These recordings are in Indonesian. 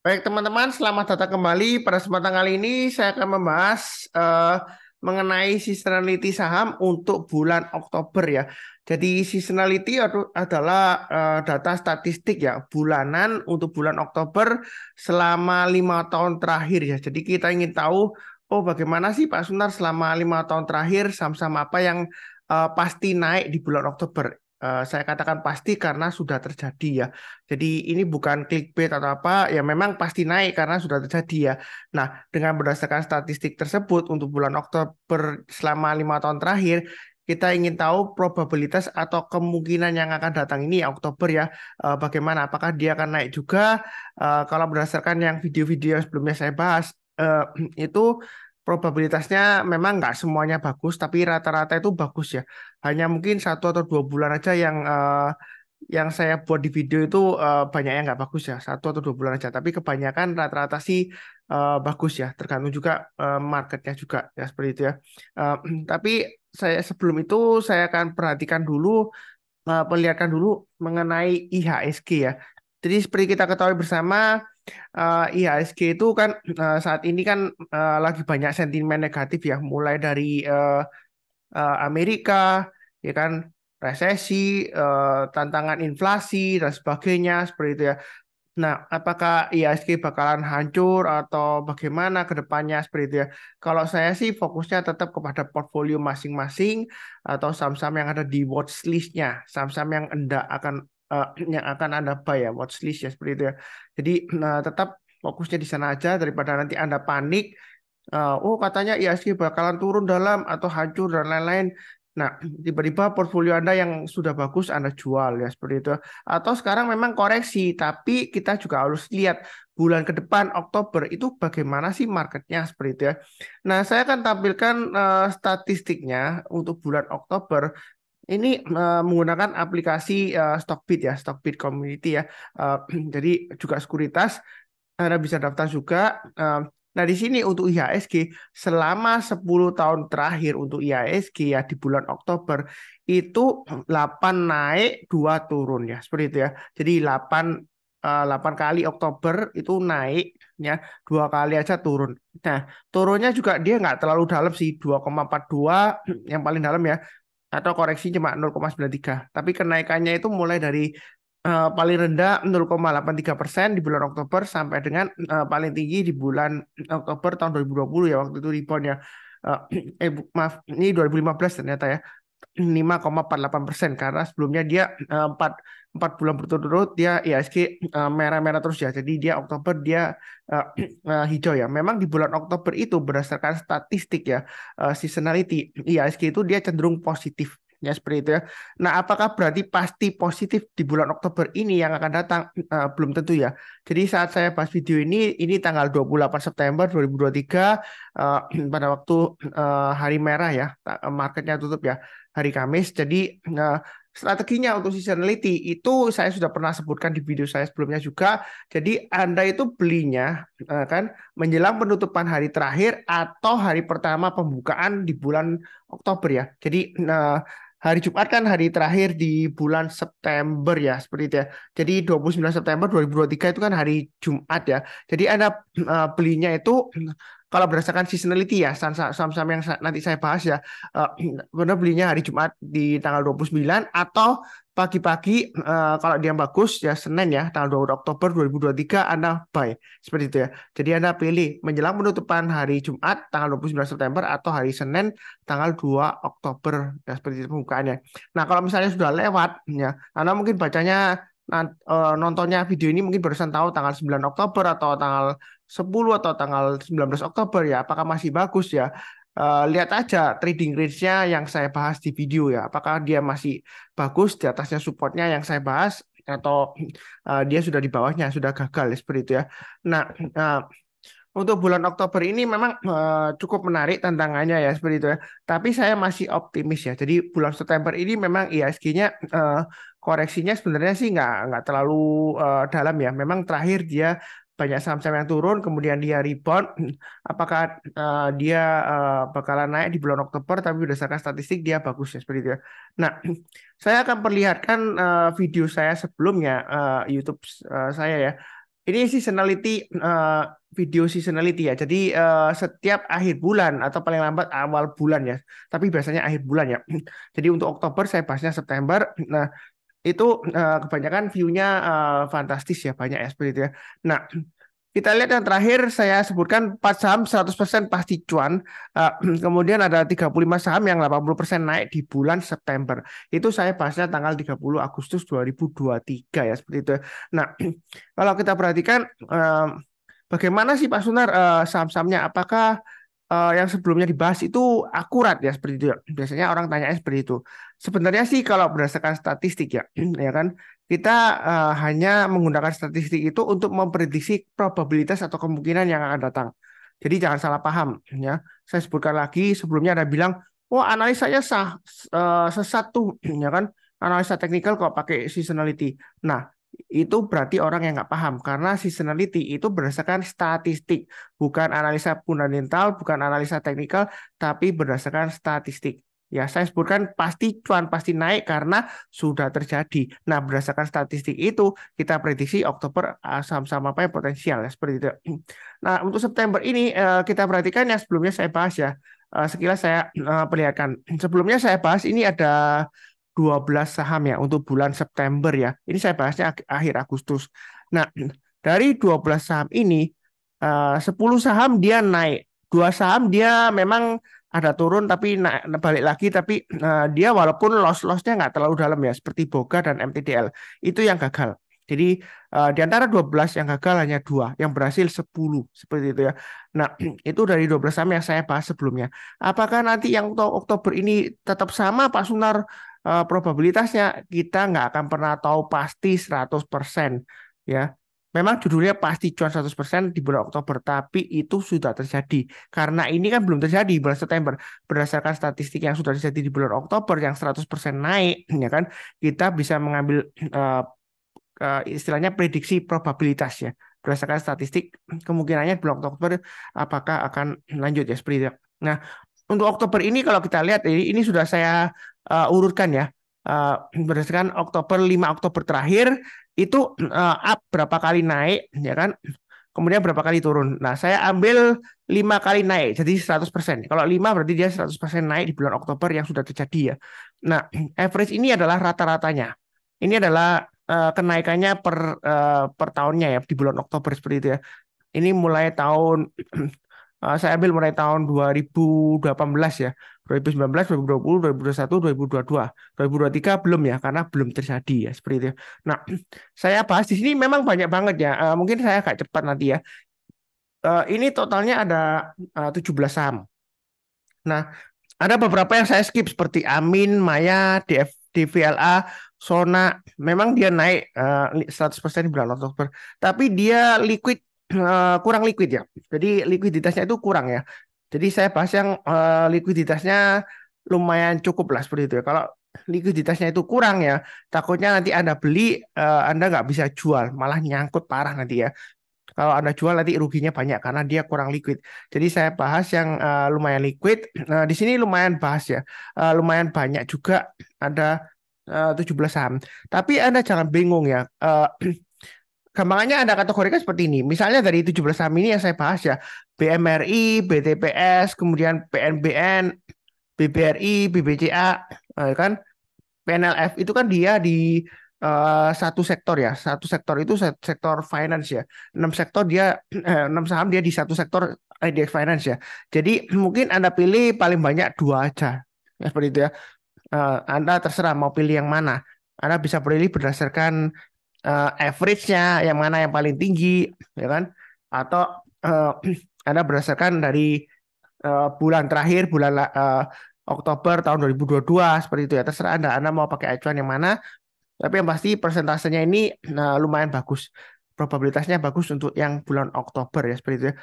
Baik teman-teman, selamat datang kembali. Pada kesempatan kali ini saya akan membahas mengenai seasonality saham untuk bulan Oktober ya. Jadi seasonality adalah data statistik ya bulanan untuk bulan Oktober selama 5 tahun terakhir ya. Jadi kita ingin tahu, oh bagaimana sih Pak Sunar selama 5 tahun terakhir saham-saham apa yang pasti naik di bulan Oktober. Saya katakan pasti karena sudah terjadi ya. Jadi ini bukan clickbait atau apa, ya memang pasti naik karena sudah terjadi ya. Nah, dengan berdasarkan statistik tersebut untuk bulan Oktober selama 5 tahun terakhir, kita ingin tahu probabilitas atau kemungkinan yang akan datang ini ya, Oktober ya, bagaimana? Apakah dia akan naik juga? Kalau berdasarkan yang video-video yang sebelumnya saya bahas, itu probabilitasnya memang nggak semuanya bagus, tapi rata-rata itu bagus ya. Hanya mungkin 1 atau 2 bulan aja yang saya buat di video itu banyak yang nggak bagus ya, 1 atau 2 bulan aja. Tapi kebanyakan rata-rata sih bagus ya, tergantung juga marketnya juga ya seperti itu ya. Eh, tapi saya sebelum itu saya akan perhatikan dulu, perlihatkan dulu mengenai IHSG ya. Jadi seperti kita ketahui bersama, IHSG itu kan saat ini kan lagi banyak sentimen negatif ya, mulai dari Amerika, ya kan, resesi, tantangan inflasi dan sebagainya seperti itu ya. Nah, apakah IHSG bakalan hancur atau bagaimana ke depannya seperti itu ya? Kalau saya sih fokusnya tetap kepada portfolio masing-masing atau saham-saham yang ada di watch list-nya, saham-saham yang Anda akan yang akan Anda buy ya, watch list ya seperti itu ya. Jadi tetap fokusnya di sana aja daripada nanti Anda panik. Oh katanya IHSG bakalan turun dalam atau hancur dan lain-lain. Nah, tiba-tiba portfolio Anda yang sudah bagus Anda jual ya seperti itu. Atau sekarang memang koreksi, tapi kita juga harus lihat bulan ke depan Oktober itu bagaimana sih marketnya seperti itu ya. Nah, saya akan tampilkan statistiknya untuk bulan Oktober. Ini menggunakan aplikasi Stockbit ya, Stockbit Community ya. Eh, jadi juga sekuritas. Anda bisa daftar juga. Nah, di sini untuk IHSG selama 10 tahun terakhir untuk IHSG ya di bulan Oktober itu 8 naik, 2 turun ya. Seperti itu ya. Jadi 8 kali Oktober itu naik ya, 2 kali aja turun. Nah, turunnya juga dia nggak terlalu dalam sih, 2,42 yang paling dalam ya, atau koreksi cuma 0,93. Tapi kenaikannya itu mulai dari paling rendah 0,83% di bulan Oktober sampai dengan paling tinggi di bulan Oktober tahun 2020 ya, waktu itu rebound ya. Eh, maaf, ini 2015 ternyata ya, 5,48% karena sebelumnya dia 4 bulan berturut-turut dia IHSG merah-merah terus ya. Jadi dia Oktober dia eh, hijau ya. Memang di bulan Oktober itu berdasarkan statistik ya, seasonality IHSG itu dia cenderung positif ya seperti itu ya. Nah, apakah berarti pasti positif di bulan Oktober ini yang akan datang? Belum tentu ya. Jadi saat saya bahas video ini tanggal 28 September 2023, eh, pada waktu hari merah ya, marketnya tutup ya hari Kamis. Jadi strateginya untuk seasonality itu saya sudah pernah sebutkan di video saya sebelumnya juga. Jadi Anda itu belinya kan menjelang penutupan hari terakhir atau hari pertama pembukaan di bulan Oktober ya. Jadi hari Jumat kan hari terakhir di bulan September ya, seperti itu ya. Jadi 29 September 2023 itu kan hari Jumat ya. Jadi Anda belinya itu kalau berdasarkan seasonality ya, saham-saham yang nanti saya bahas ya, eh, benar belinya hari Jumat di tanggal 29 atau pagi-pagi, kalau dia bagus ya Senin ya tanggal 20 Oktober 2023 Anda buy seperti itu ya. Jadi Anda pilih menjelang penutupan hari Jumat tanggal 29 September atau hari Senin tanggal 2 Oktober ya seperti itu pembukaannya. Nah, kalau misalnya sudah lewat ya, Anda mungkin bacanya nontonnya video ini mungkin barusan tahu tanggal 9 Oktober atau tanggal 10 atau tanggal 19 Oktober ya, apakah masih bagus ya? Lihat aja trading range-nya yang saya bahas di video ya, apakah dia masih bagus di atasnya supportnya yang saya bahas atau dia sudah di bawahnya, sudah gagal ya, seperti itu ya. Nah, untuk bulan Oktober ini memang cukup menarik tantangannya ya seperti itu ya. Tapi saya masih optimis ya. Jadi bulan September ini memang IHSG-nya koreksinya sebenarnya sih nggak terlalu dalam ya. Memang terakhir dia banyak saham-saham yang turun, kemudian dia rebound. Apakah dia bakalan naik di bulan Oktober? Tapi berdasarkan statistik dia bagus ya seperti itu ya. Nah, saya akan perlihatkan video saya sebelumnya, YouTube saya ya. Ini seasonality, video seasonality ya. Jadi setiap akhir bulan atau paling lambat awal bulan ya. Tapi biasanya akhir bulan ya. Jadi untuk Oktober saya bahasnya September. Nah, itu kebanyakan view-nya fantastis ya, banyak ya seperti itu ya. Nah, kita lihat yang terakhir saya sebutkan 4 saham 100% pasti cuan. Eh, Kemudian ada 35 saham yang 80% naik di bulan September. Itu saya bahasnya tanggal 30 Agustus 2023 ya seperti itu. Nah, kalau kita perhatikan bagaimana sih Pak Sunar saham-sahamnya? Apakah yang sebelumnya dibahas itu akurat ya seperti itu ya? Biasanya orang tanya seperti itu. Sebenarnya sih kalau berdasarkan statistik ya, ya kan kita hanya menggunakan statistik itu untuk memprediksi probabilitas atau kemungkinan yang akan datang. Jadi jangan salah paham ya. Saya sebutkan lagi sebelumnya ada bilang, wah analisanya sesat tuh, ya kan? Analisa teknikal kok pakai seasonality. Nah, itu berarti orang yang nggak paham karena seasonality itu berdasarkan statistik, bukan analisa fundamental, bukan analisa teknikal, tapi berdasarkan statistik. Ya, saya sebutkan pasti cuan pasti naik karena sudah terjadi. Nah, berdasarkan statistik itu kita prediksi Oktober saham-saham apa yang potensial ya seperti itu. Nah, untuk September ini kita perhatikan yang sebelumnya saya bahas ya. Sekilas saya perlihatkan. Sebelumnya saya bahas ini ada 12 saham ya untuk bulan September ya. Ini saya bahasnya akhir Agustus. Nah, dari 12 saham ini 10 saham dia naik. Dua saham dia memang ada turun tapi balik lagi tapi dia walaupun loss-lossnya nggak terlalu dalam ya seperti Boga dan MTDL. Itu yang gagal. Jadi di antara 12 yang gagal hanya dua, yang berhasil 10 seperti itu ya. Nah, itu dari 12 saham yang saya bahas sebelumnya. Apakah nanti yang Oktober ini tetap sama Pak Sunar? Probabilitasnya kita nggak akan pernah tahu pasti 100% ya. Memang judulnya pasti cuan 100% di bulan Oktober, tapi itu sudah terjadi. Karena ini kan belum terjadi di bulan September. Berdasarkan statistik yang sudah terjadi di bulan Oktober yang 100% naik, ya kan, kita bisa mengambil istilahnya prediksi probabilitas ya. Berdasarkan statistik, kemungkinannya di bulan Oktober apakah akan lanjut ya seperti itu. Nah, untuk Oktober ini kalau kita lihat ini sudah saya urutkan ya. Berdasarkan Oktober 5 Oktober terakhir itu up berapa kali naik ya kan. Kemudian berapa kali turun. Nah, saya ambil 5 kali naik jadi 100%. Kalau 5 berarti dia 100% naik di bulan Oktober yang sudah terjadi ya. Nah, average ini adalah rata-ratanya. Ini adalah kenaikannya per tahunnya ya di bulan Oktober seperti itu ya. Ini mulai tahun saya ambil mulai tahun 2018 ya. 2019, 2020, 2021, 2022. 2023 belum ya karena belum terjadi ya seperti itu. Nah, saya bahas di sini memang banyak banget ya. Mungkin saya agak cepat nanti ya. Ini totalnya ada 17 saham. Nah, ada beberapa yang saya skip seperti Amin, Maya, DVLA, Sona. Memang dia naik 100% di bulan Oktober. Tapi dia kurang liquid ya. Jadi likuiditasnya itu kurang ya. Jadi saya bahas yang likuiditasnya lumayan cukup lah seperti itu ya. Kalau likuiditasnya itu kurang ya, takutnya nanti Anda beli, Anda nggak bisa jual, malah nyangkut parah nanti ya. Kalau Anda jual nanti ruginya banyak karena dia kurang liquid. Jadi saya bahas yang lumayan liquid. Di sini lumayan bahas ya. Lumayan banyak juga ada 17 saham. Tapi Anda jangan bingung ya. Gampangannya Anda kategorikan seperti ini. Misalnya dari 17 saham ini yang saya bahas ya. BMRI, BTPS, kemudian PNBN, BBRI, BBCA, kan PNLF itu kan dia di satu sektor ya. Satu sektor itu sektor finance ya. 6 sektor dia 6 saham dia di satu sektor IDX finance ya. Jadi mungkin Anda pilih paling banyak dua aja. Ya, seperti itu ya. Anda terserah mau pilih yang mana. Anda bisa pilih berdasarkan average-nya yang mana yang paling tinggi ya kan? Atau uh, Anda berdasarkan dari bulan terakhir Oktober tahun 2022 seperti itu ya. Terserah Anda mau pakai acuan yang mana. Tapi yang pasti persentasenya ini lumayan bagus. Probabilitasnya bagus untuk yang bulan Oktober ya seperti itu ya.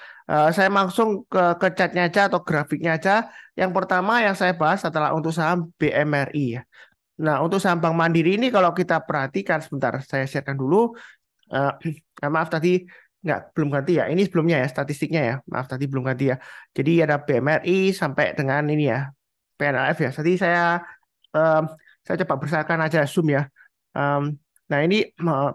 Saya langsung ke chartnya aja atau grafiknya aja. Yang pertama yang saya bahas adalah untuk saham BMRI ya. Nah, untuk saham Bank Mandiri ini kalau kita perhatikan sebentar, saya sharekan dulu. Maaf tadi belum ganti ya. Ini sebelumnya ya statistiknya ya. Maaf tadi belum ganti ya. Jadi ada BMRI sampai dengan ini ya PNLF ya. Jadi em, saya coba besarkan aja zoom ya. Em, Nah, ini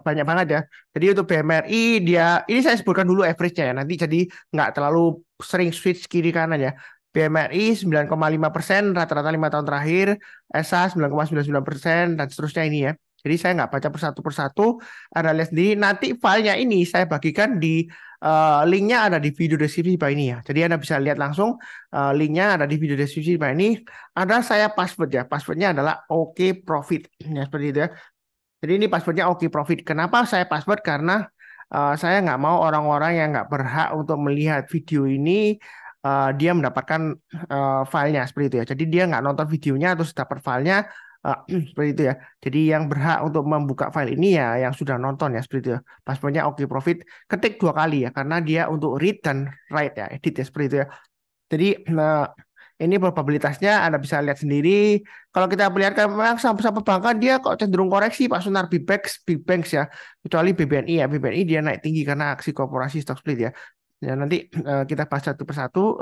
banyak banget ya. Jadi untuk BMRI dia ini saya sebutkan dulu average-nya ya. Nanti jadi nggak terlalu sering switch kiri kanan ya. BMRI 9,5% rata-rata 5 tahun terakhir, SA 9,99% dan seterusnya ini ya. Jadi saya nggak baca persatu persatu, Anda lihat sendiri. Nanti filenya ini saya bagikan di linknya ada di video deskripsi di bawah ini ya. Jadi Anda bisa lihat langsung linknya ada di video deskripsi di bawah ini. Ada saya password ya. Passwordnya adalah OK Profit ya seperti itu ya. Jadi ini passwordnya Oki Profit. Kenapa saya password? Karena saya nggak mau orang-orang yang nggak berhak untuk melihat video ini dia mendapatkan filenya seperti itu ya. Jadi dia nggak nonton videonya terus dapat filenya seperti itu ya. Jadi yang berhak untuk membuka file ini ya yang sudah nonton ya seperti itu ya. Passwordnya Oki Profit. Ketik 2 kali ya karena dia untuk read dan write ya, edit ya seperti itu ya. Jadi ini probabilitasnya Anda bisa lihat sendiri. Kalau kita perlihatkan memang saham-saham perbankan dia kok cenderung koreksi Pak Sunar Big Banks ya. Kecuali BBNI ya. BBNI dia naik tinggi karena aksi korporasi stock split ya. Ya nanti kita bahas satu persatu.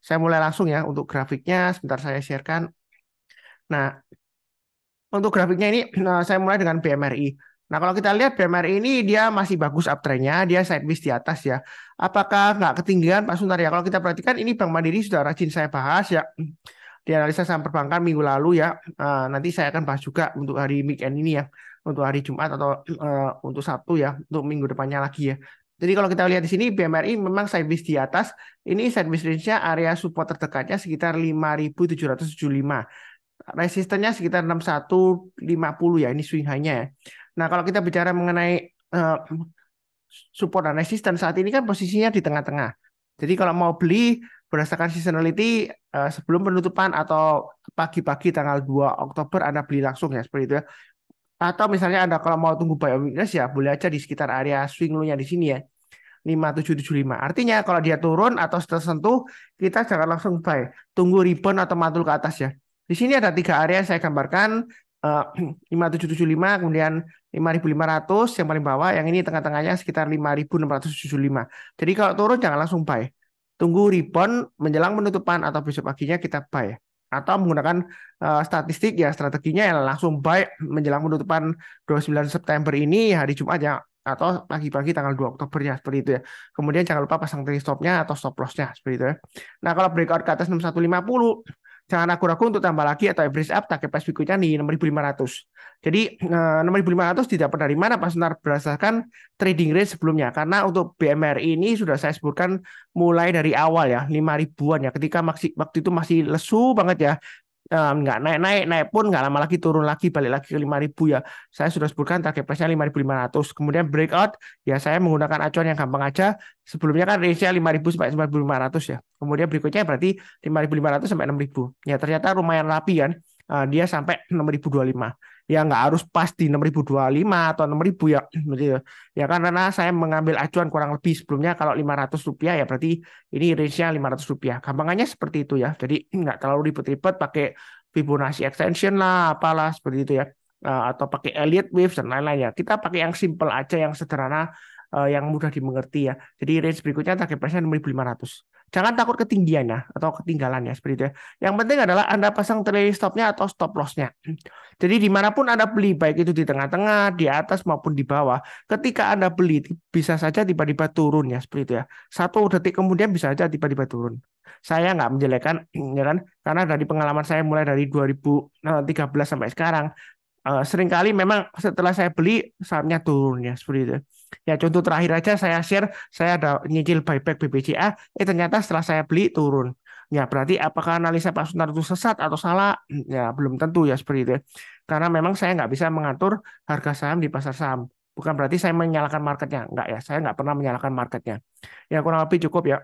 Saya mulai langsung ya untuk grafiknya. Sebentar saya sharekan. Nah, untuk grafiknya ini saya mulai dengan BMRI. Nah, kalau kita lihat BMRI ini dia masih bagus uptrendnya, dia sideways di atas ya. Apakah nggak ketinggian Pak Suntar ya? Kalau kita perhatikan ini Bank Mandiri sudah rajin saya bahas ya di analisa saham perbankan minggu lalu ya. Nanti saya akan bahas juga untuk hari weekend ini ya, untuk hari Jumat atau untuk Sabtu ya, untuk minggu depannya lagi ya. Jadi kalau kita lihat di sini BMRI memang sideways di atas. Ini sideways range-nya area support terdekatnya sekitar 5.775. Resistennya sekitar 6150 ya, ini swing high-nya ya. Nah, kalau kita bicara mengenai support dan resisten saat ini kan posisinya di tengah-tengah. Jadi kalau mau beli berdasarkan seasonality sebelum penutupan atau pagi-pagi tanggal 2 Oktober Anda beli langsung ya seperti itu ya. Atau misalnya Anda kalau mau tunggu buy on weakness ya boleh aja di sekitar area swing low-nya di sini ya. 5775. Artinya kalau dia turun atau tersentuh kita jangan langsung buy. Tunggu rebound atau mantul ke atas ya. Di sini ada 3 area yang saya gambarkan 5775 kemudian 5500 yang paling bawah, yang ini tengah-tengahnya sekitar 5675. Jadi kalau turun jangan langsung buy. Tunggu rebound menjelang penutupan atau besok paginya kita buy. Atau menggunakan statistik ya strateginya yang langsung buy menjelang penutupan 29 September ini hari Jumat ya atau pagi-pagi tanggal 2 Oktober ya seperti itu ya. Kemudian jangan lupa pasang trailing stop-nya atau stop loss-nya seperti itu ya. Nah, kalau breakout ke atas 6150 jangan ragu-ragu untuk tambah lagi atau average up target price berikutnya di 6500. Jadi 6500 didapat dari mana Pak Sunar? Berdasarkan trading range sebelumnya. Karena untuk BMRI ini sudah saya sebutkan mulai dari awal ya 5 ribuan ya. Ketika waktu itu masih lesu banget ya. Nggak naik pun nggak lama lagi turun lagi balik lagi ke 5.000 ya. Saya sudah sebutkan target price-nya 5.500. Kemudian breakout ya saya menggunakan acuan yang gampang aja. Sebelumnya kan range-nya 5.000 sampai 9.500 ya. Kemudian berikutnya berarti 5.500 sampai 6.000. Ya ternyata lumayan rapi kan. Dia sampai 6.025. Ya nggak harus pas di 6.025 atau 6.000 ya. Ya kan karena saya mengambil acuan kurang lebih sebelumnya kalau Rp500 ya berarti ini range-nya Rp500. Gampangannya seperti itu ya. Jadi nggak terlalu ribet-ribet pakai Fibonacci extension lah, apalah seperti itu ya. Atau pakai Elliott Waves dan lain-lain ya. Kita pakai yang simple aja, yang sederhana, yang mudah dimengerti ya. Jadi range berikutnya target price-nya 6.500. Jangan takut ketinggiannya atau ketinggalannya seperti itu ya. Yang penting adalah Anda pasang trailing stop-nya atau stop loss-nya. Jadi dimanapun Anda beli, baik itu di tengah-tengah, di atas maupun di bawah, ketika Anda beli bisa saja tiba-tiba turun ya seperti itu ya. 1 detik kemudian bisa saja tiba-tiba turun. Saya nggak menjelekkan, ya kan? Karena dari pengalaman saya mulai dari 2013 sampai sekarang, seringkali memang setelah saya beli sahamnya turun ya seperti itu. Ya contoh terakhir aja saya share, saya ada nyicil buyback BBCA, ternyata setelah saya beli turun. Ya berarti apakah analisa Pak Sunar itu sesat atau salah? Ya belum tentu ya seperti itu. Karena memang saya nggak bisa mengatur harga saham di pasar saham. Bukan berarti saya menyalahkan marketnya, enggak ya. Saya nggak pernah menyalahkan marketnya. Ya kurang lebih cukup ya.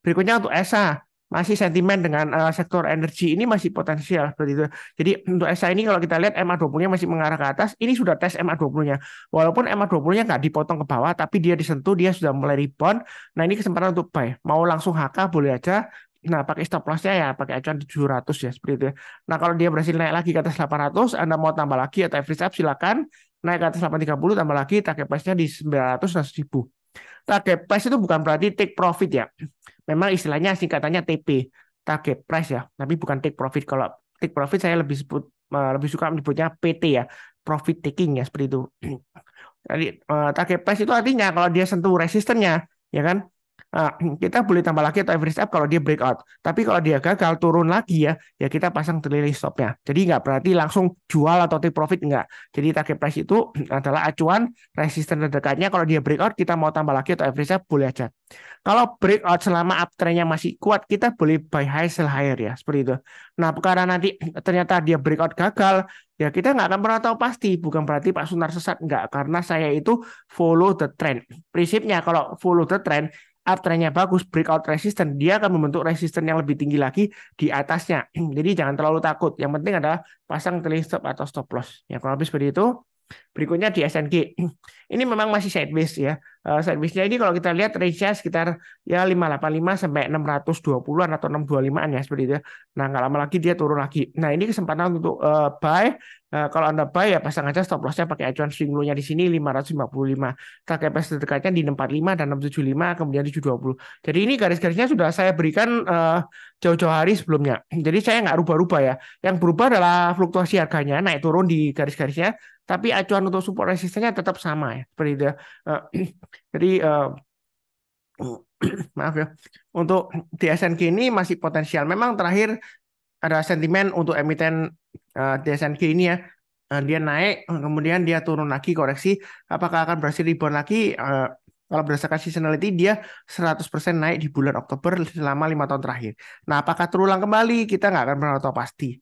Berikutnya untuk ESA, masih sentimen dengan sektor energi ini masih potensial seperti itu. Jadi untuk ESA ini kalau kita lihat MA20-nya masih mengarah ke atas, ini sudah tes MA20-nya. Walaupun MA20-nya nggak dipotong ke bawah, tapi dia disentuh, dia sudah mulai rebound. Nah ini kesempatan untuk buy. Mau langsung HK boleh aja. Nah, pakai stop loss-nya ya, pakai acuan 700 ya, seperti itu ya. Nah, kalau dia berhasil naik lagi ke atas 800, Anda mau tambah lagi atau average up, silakan. Naik ke atas 830, tambah lagi, target price-nya di 900 dan 1000. Target price itu bukan berarti take profit ya. Memang istilahnya singkatannya TP, target price ya, tapi bukan take profit. Kalau take profit saya lebih suka menyebutnya PT ya, profit taking ya seperti itu. Jadi target price itu artinya kalau dia sentuh resistennya, ya kan? eh, kita boleh tambah lagi atau average up kalau dia breakout. Tapi kalau dia gagal turun lagi ya kita pasang trailing stopnya. Jadi nggak berarti langsung jual atau take profit nggak. Jadi target price itu adalah acuan resisten terdekatnya. Kalau dia breakout kita mau tambah lagi atau average up boleh aja. Kalau breakout selama uptrendnya masih kuat, kita boleh buy high sell higher ya, seperti itu. Nah, karena nanti ternyata dia breakout gagal, ya kita nggak akan pernah tahu pasti. Bukan berarti Pak Sunar sesat, nggak. Karena saya itu follow the trend. Prinsipnya kalau follow the trend, uptrendnya bagus, breakout resistance, dia akan membentuk resistance yang lebih tinggi lagi di atasnya. Jadi jangan terlalu takut. Yang penting adalah pasang trailing stop atau stop loss. Ya, kurang lebih seperti itu. Berikutnya di SNG. Ini memang masih sideways ya. Sideways-nya ini kalau kita lihat range-nya sekitar ya 585 sampai 620-an atau 625-an ya seperti itu ya. Nah, nggak lama lagi dia turun lagi. Nah, ini kesempatan untuk buy. Kalau Anda buy ya pasang aja stop loss-nya pakai acuan swing low-nya di sini 555. Target price terdekatnya di 65 dan 675 kemudian 720. Jadi ini garis-garisnya sudah saya berikan jauh-jauh hari sebelumnya. Jadi saya nggak rubah-rubah ya. Yang berubah adalah fluktuasi harganya naik turun di garis-garisnya, tapi acuan untuk support resistennya tetap sama ya seperti itu ya. Jadi maaf ya, untuk di SNG ini masih potensial. Memang terakhir ada sentimen untuk emiten di SNG ini ya. Dia naik, kemudian dia turun lagi koreksi. Apakah akan berhasil rebound lagi? Kalau berdasarkan seasonality dia 100% naik di bulan Oktober selama 5 tahun terakhir. Nah, apakah terulang kembali? Kita nggak akan pernah tahu pasti.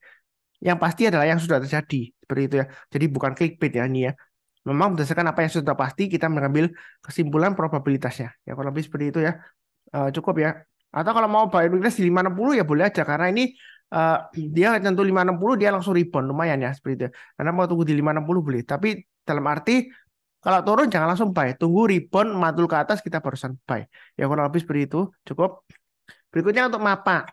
Yang pasti adalah yang sudah terjadi seperti itu ya. Jadi bukan clickbait ya ini ya. Memang berdasarkan apa yang sudah pasti kita mengambil kesimpulan probabilitasnya. Ya kalau lebih seperti itu ya. Cukup ya. Atau kalau mau buy weakness di 560 ya boleh aja karena ini dia tentu 560 dia langsung rebound lumayan ya seperti itu. Karena mau tunggu di 560 boleh. Tapi dalam arti kalau turun jangan langsung buy. Tunggu rebound mantul ke atas kita barusan buy. Ya kurang lebih seperti itu. Cukup. Berikutnya untuk MAPA.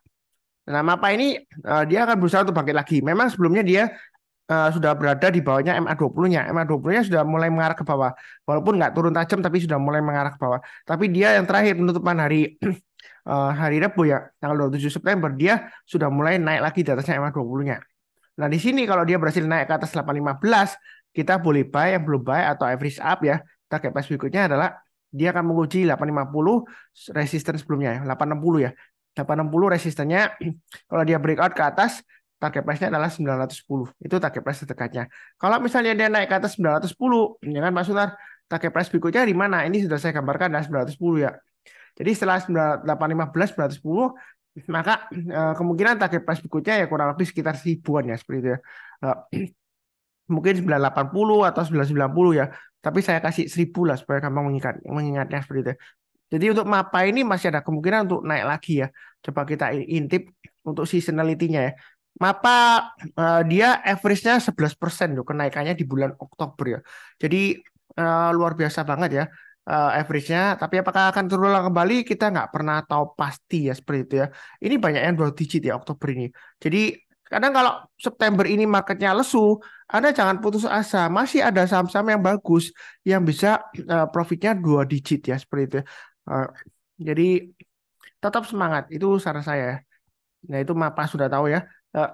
Nah, MAPA ini dia akan berusaha untuk bangkit lagi. Memang sebelumnya dia sudah berada di bawahnya MA20-nya. MA20-nya sudah mulai mengarah ke bawah. Walaupun nggak turun tajam tapi sudah mulai mengarah ke bawah. Tapi dia yang terakhir penutupan hari hari Rabu ya, tanggal 27 September, dia sudah mulai naik lagi di atasnya MA20-nya. Nah, di sini kalau dia berhasil naik ke atas 815, kita boleh buy, yang belum buy atau average up ya. Target price berikutnya adalah dia akan menguji 850 resistance sebelumnya ya, 860 ya. 860 resistennya kalau dia breakout ke atas target price-nya adalah 910. Itu target price terdekatnya. Kalau misalnya dia naik ke atas 910, ya kan Pak Sunar, target price berikutnya di mana? Ini sudah saya gambarkan adalah 910 ya. Jadi setelah 815, 910, maka kemungkinan target price berikutnya ya kurang lebih sekitar 1000-an ya seperti itu ya. Mungkin 980 atau 990 ya. Tapi saya kasih 1000 lah supaya gampang mengingatnya seperti itu. Jadi untuk MAPA ini masih ada kemungkinan untuk naik lagi ya. Coba kita intip untuk seasonality-nya ya. MAPA dia average-nya 11% loh kenaikannya di bulan Oktober ya. Jadi luar biasa banget ya average-nya. Tapi apakah akan terulang kembali kita nggak pernah tahu pasti ya seperti itu ya. Ini banyak yang 2 digit ya Oktober ini. Jadi kadang kalau September ini marketnya lesu, Anda jangan putus asa. Masih ada saham-saham yang bagus yang bisa profitnya 2 digit ya seperti itu ya. Jadi tetap semangat, itu saran saya. Nah itu Mapa sudah tahu ya.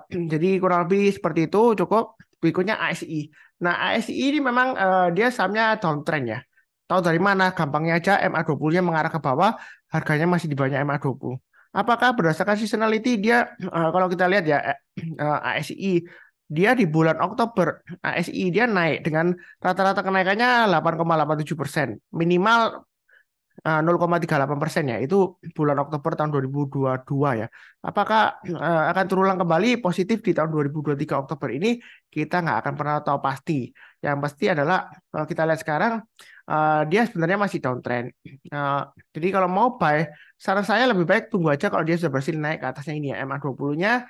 Jadi kurang lebih seperti itu cukup. Berikutnya ASI. Nah ASI ini memang dia sahamnya downtrend ya. Tahu dari mana? Gampangnya aja MA20-nya mengarah ke bawah, harganya masih di bawahnya MA20. Apakah berdasarkan seasonality dia kalau kita lihat ya ASI dia di bulan Oktober ASI dia naik dengan rata-rata kenaikannya 8,87%. Minimal 0,38% ya, itu bulan Oktober tahun 2022 ya. Apakah akan terulang kembali positif di tahun 2023 Oktober ini? Kita nggak akan pernah tahu pasti. Yang pasti adalah kalau kita lihat sekarang, dia sebenarnya masih downtrend. Uh, jadi kalau mau buy, saran saya lebih baik tunggu aja kalau dia sudah berhasil naik ke atasnya ini ya, MA20-nya,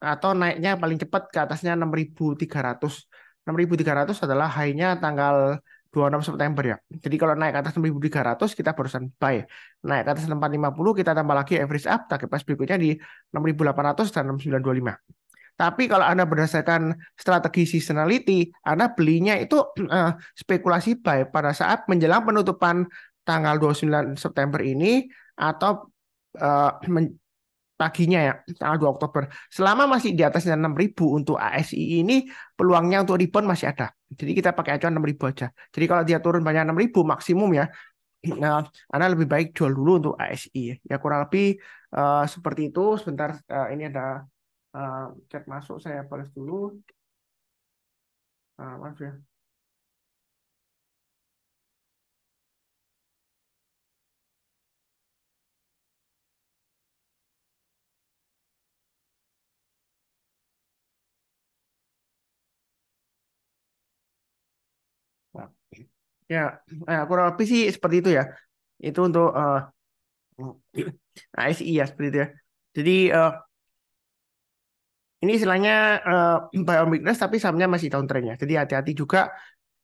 atau naiknya paling cepat ke atasnya 6.300. 6.300 adalah high-nya tanggal 26 September ya. Jadi kalau naik ke atas 6.300 kita barusan buy. Naik ke atas 450 kita tambah lagi average up, target price berikutnya di 6.800 dan 6.925. Tapi kalau Anda berdasarkan strategi seasonality, Anda belinya itu spekulasi buy pada saat menjelang penutupan tanggal 29 September ini atau paginya ya, tanggal 2 Oktober. Selama masih di atasnya 6.000 untuk ASI ini, peluangnya untuk rebound masih ada. Jadi kita pakai acuan 6.000 aja. Jadi kalau dia turun banyak 6.000 maksimum ya. Nah, Anda lebih baik jual dulu untuk ASI ya. Ya kurang lebih seperti itu. Sebentar, ini ada chat masuk, saya balas dulu. Maaf ya. Nah, ya, kurang lebih sih seperti itu ya. Itu untuk ASI ya seperti itu ya. Jadi ini istilahnya buy on weakness tapi sahamnya masih downtrend ya. Jadi hati-hati juga.